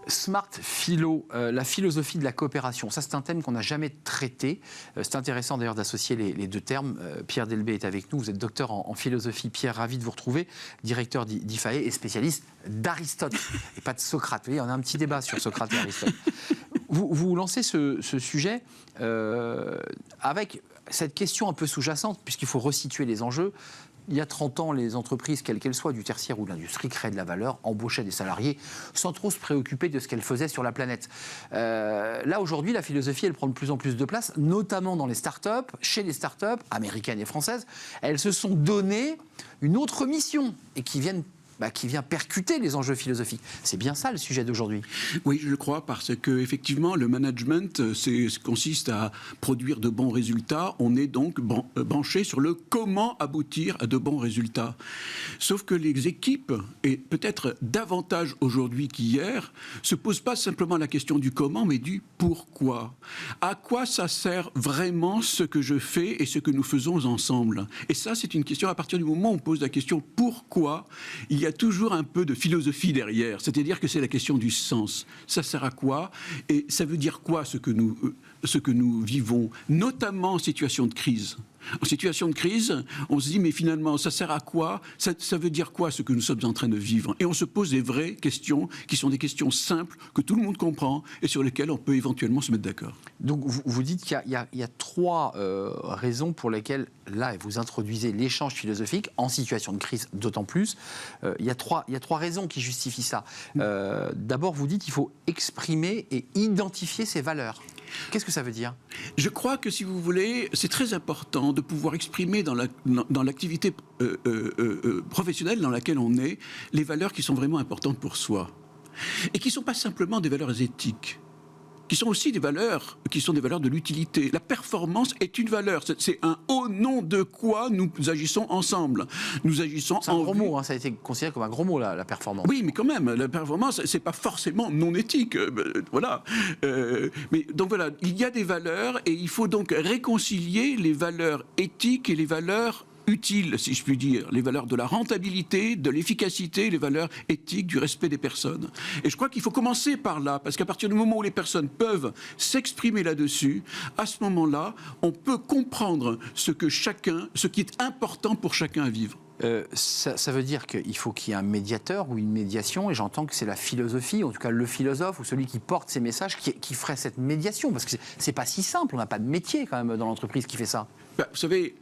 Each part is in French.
Smart Philo, la philosophie de la coopération, ça c'est un thème qu'on n'a jamais traité. C'est intéressant d'ailleurs d'associer les deux termes. Pierre Delbé est avec nous, vous êtes docteur en philosophie. Pierre, ravi de vous retrouver, directeur d'IFAE et spécialiste d'Aristote et pas de Socrate. Vous voyez, on a un petit débat sur Socrate et Aristote. Vous lancez ce sujet avec cette question un peu sous-jacente, puisqu'il faut resituer les enjeux. Il y a 30 ans, les entreprises, quelles qu'elles soient, du tertiaire ou de l'industrie, créaient de la valeur, embauchaient des salariés, sans trop se préoccuper de ce qu'elles faisaient sur la planète. Là, aujourd'hui, la philosophie, elle prend de plus en plus de place, notamment dans les startups, chez les startups, américaines et françaises. Elles se sont donné une autre mission, et qui vient percuter les enjeux philosophiques. C'est bien ça le sujet d'aujourd'hui. Oui, je crois, parce que effectivement, le management consiste à produire de bons résultats. On est donc branché sur le comment aboutir à de bons résultats. Sauf que les équipes, et peut-être davantage aujourd'hui qu'hier, se posent pas simplement la question du comment, mais du pourquoi. À quoi ça sert vraiment ce que je fais et ce que nous faisons ensemble? Et ça, c'est une question, à partir du moment où on pose la question pourquoi, il y a toujours un peu de philosophie derrière, c'est-à-dire que c'est la question du sens. Ça sert à quoi? Et ça veut dire quoi ce que nous vivons, notamment en situation de crise? En situation de crise, on se dit, mais finalement, ça sert à quoi? Ça veut dire quoi ce que nous sommes en train de vivre? Et on se pose des vraies questions, qui sont des questions simples, que tout le monde comprend, et sur lesquelles on peut éventuellement se mettre d'accord. Donc, vous dites qu'il y a trois raisons pour lesquelles, là, vous introduisez l'échange philosophique, en situation de crise d'autant plus. Il y a trois raisons qui justifient ça. D'abord, vous dites qu'il faut exprimer et identifier ses valeurs. Qu'est-ce que ça veut dire? Je crois que, si vous voulez, c'est très important de pouvoir exprimer dans l'activité professionnelle dans laquelle on est les valeurs qui sont vraiment importantes pour soi. Et qui ne sont pas simplement des valeurs éthiques, qui sont aussi des valeurs de l'utilité. La performance est une valeur. C'est un au nom de quoi nous agissons ensemble. Nous agissons c'est un gros mot, hein, ça a été considéré comme un gros mot, la performance. Oui, mais quand même, la performance, c'est pas forcément non éthique. Voilà. Mais donc voilà, il y a des valeurs et il faut donc réconcilier les valeurs éthiques et les valeurs utiles, si je puis dire, les valeurs de la rentabilité, de l'efficacité, les valeurs éthiques, du respect des personnes. Et je crois qu'il faut commencer par là, parce qu'à partir du moment où les personnes peuvent s'exprimer là-dessus, à ce moment-là, on peut comprendre ce qui est important pour chacun à vivre. Ça veut dire qu'il faut qu'il y ait un médiateur ou une médiation, et j'entends que c'est la philosophie, en tout cas le philosophe ou celui qui porte ces messages, qui ferait cette médiation, parce que c'est pas si simple, on n'a pas de métier quand même dans l'entreprise qui fait ça. Vous savez,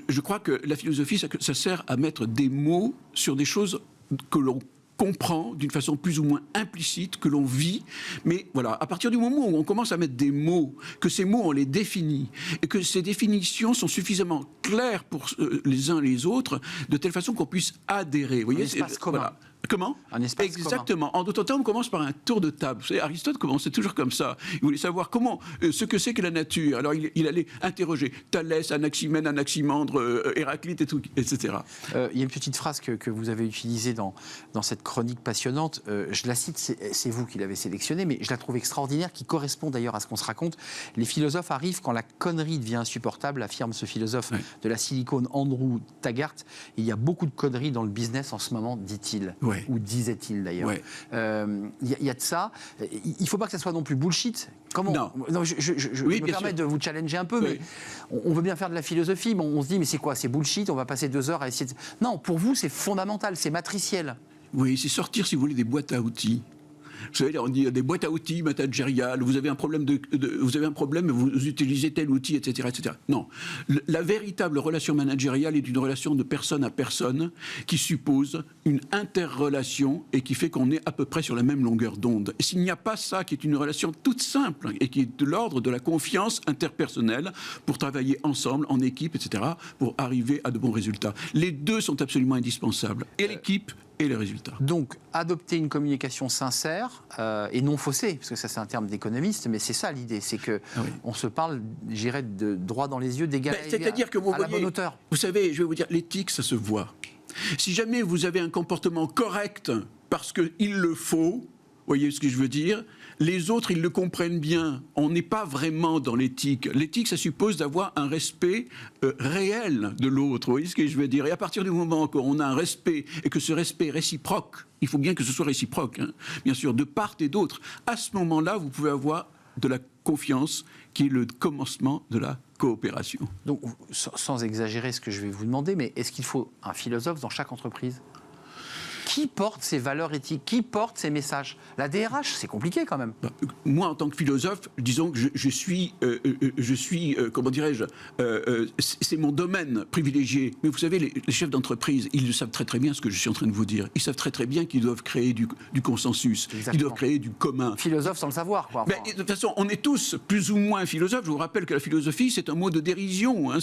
je crois que la philosophie, ça sert à mettre des mots sur des choses que l'on comprend d'une façon plus ou moins implicite, que l'on vit. Mais voilà, à partir du moment où on commence à mettre des mots, que ces mots, on les définit, et que ces définitions sont suffisamment claires pour les uns et les autres, de telle façon qu'on puisse adhérer. Vous voyez, un espace commun. Voilà. Comment? Un espace Exactement. commun. En d'autres temps, on commence par un tour de table. Vous savez, Aristote commençait toujours comme ça. Il voulait savoir ce que c'est que la nature. Alors, il allait interroger Thalès, Anaximène, Anaximandre, Héraclite, etc. Il y a une petite phrase que vous avez utilisée dans cette chronique passionnante. Je la cite, c'est vous qui l'avez sélectionnée, mais je la trouve extraordinaire, qui correspond d'ailleurs à ce qu'on se raconte. Les philosophes arrivent quand la connerie devient insupportable, affirme ce philosophe de la Silicone, Andrew Taggart. Il y a beaucoup de conneries dans le business en ce moment, dit-il. Oui. Ou disait-il d'ailleurs. Ouais. Y a de ça. Il ne faut pas que ça soit non plus bullshit. Comment? Non, je me permets de vous challenger un peu, mais on veut bien faire de la philosophie, mais on se dit, mais c'est quoi? C'est bullshit, on va passer 2 heures à essayer de... Non, pour vous, c'est fondamental, c'est matriciel. Oui, c'est sortir, si vous voulez, des boîtes à outils. Vous savez, on dit des boîtes à outils managériales, vous avez un problème, vous utilisez tel outil, etc., etc. Non. La véritable relation managériale est une relation de personne à personne qui suppose une interrelation et qui fait qu'on est à peu près sur la même longueur d'onde. Et s'il n'y a pas ça, qui est une relation toute simple et qui est de l'ordre de la confiance interpersonnelle pour travailler ensemble, en équipe, etc., pour arriver à de bons résultats. Les deux sont absolument indispensables. Et l'équipe et les résultats. Donc, adopter une communication sincère et non faussée, parce que ça c'est un terme d'économiste, mais c'est ça l'idée, c'est que on se parle, j'irais, de droit dans les yeux, d'égal à égal, c'est-à-dire que vous à voyez, la bonne hauteur. Vous savez, je vais vous dire, l'éthique, ça se voit. Si jamais vous avez un comportement correct parce qu'il le faut, voyez ce que je veux dire? Les autres, ils le comprennent bien. On n'est pas vraiment dans l'éthique. L'éthique, ça suppose d'avoir un respect réel de l'autre. Vous voyez ce que je veux dire? Et à partir du moment qu'on a un respect et que ce respect est réciproque, il faut bien que ce soit réciproque, hein, bien sûr, de part et d'autre. À ce moment-là, vous pouvez avoir de la confiance qui est le commencement de la coopération. Donc, sans exagérer ce que je vais vous demander, mais est-ce qu'il faut un philosophe dans chaque entreprise ? Qui porte ces valeurs éthiques? Qui porte ces messages? La DRH, c'est compliqué quand même. Moi, en tant que philosophe, disons que je suis, comment dirais-je, c'est mon domaine privilégié. Mais vous savez, les chefs d'entreprise, ils savent très très bien ce que je suis en train de vous dire. Ils savent très très bien qu'ils doivent créer du consensus, qu'ils doivent créer du commun. Philosophe sans le savoir, quoi. Enfin. Mais, de toute façon, on est tous plus ou moins philosophes. Je vous rappelle que la philosophie, c'est un mot de dérision. Hein.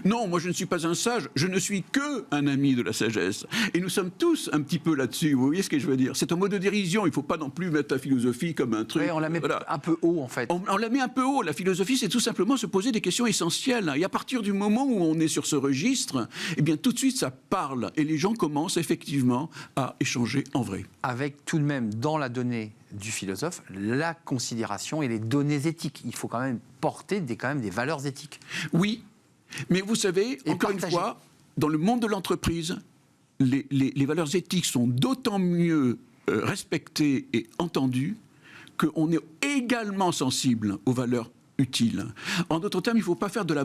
Non, moi je ne suis pas un sage, je ne suis que un ami de la sagesse. Et nous sommes tous un petit peu là-dessus, vous voyez ce que je veux dire? C'est un mot de dérision, il ne faut pas non plus mettre la philosophie comme un truc... Oui, on la met un peu haut, en fait. On la met un peu haut. La philosophie, c'est tout simplement se poser des questions essentielles. Et à partir du moment où on est sur ce registre, eh bien, tout de suite, ça parle. Et les gens commencent effectivement à échanger en vrai. Avec tout de même, dans la donnée du philosophe, la considération et les données éthiques. Il faut quand même porter quand même des valeurs éthiques. Oui, mais vous savez, encore une fois, dans le monde de l'entreprise, les valeurs éthiques sont d'autant mieux respectées et entendues qu'on est également sensible aux valeurs utiles. En d'autres termes, il ne faut pas faire de la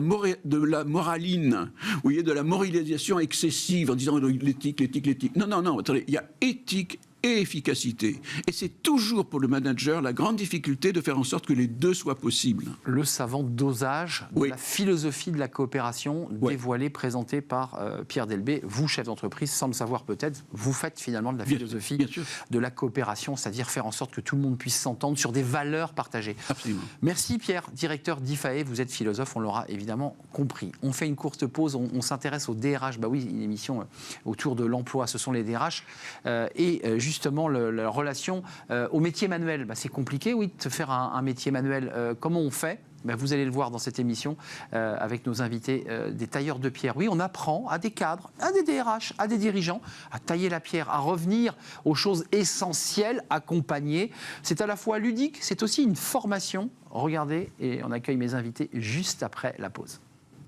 moraline, vous voyez, de la moralisation excessive en disant l'éthique, l'éthique, l'éthique. Non, non, non, attendez, il y a éthique et efficacité. Et c'est toujours pour le manager la grande difficulté de faire en sorte que les deux soient possibles. Le savant dosage de la philosophie de la coopération dévoilée, présentée par Pierre Delbé. Vous, chef d'entreprise, sans le savoir peut-être, vous faites finalement de la philosophie de la coopération, c'est-à-dire faire en sorte que tout le monde puisse s'entendre sur des valeurs partagées. Absolument. Merci Pierre, directeur d'IFAE. Vous êtes philosophe, on l'aura évidemment compris. On fait une courte pause, on s'intéresse aux DRH. Bah oui, une émission autour de l'emploi, ce sont les DRH. Justement la relation au métier manuel. C'est compliqué, oui, de faire un métier manuel. Comment on fait ? Vous allez le voir dans cette émission avec nos invités des tailleurs de pierre. Oui, on apprend à des cadres, à des DRH, à des dirigeants à tailler la pierre, à revenir aux choses essentielles, accompagnées. C'est à la fois ludique, c'est aussi une formation. Regardez, et on accueille mes invités juste après la pause.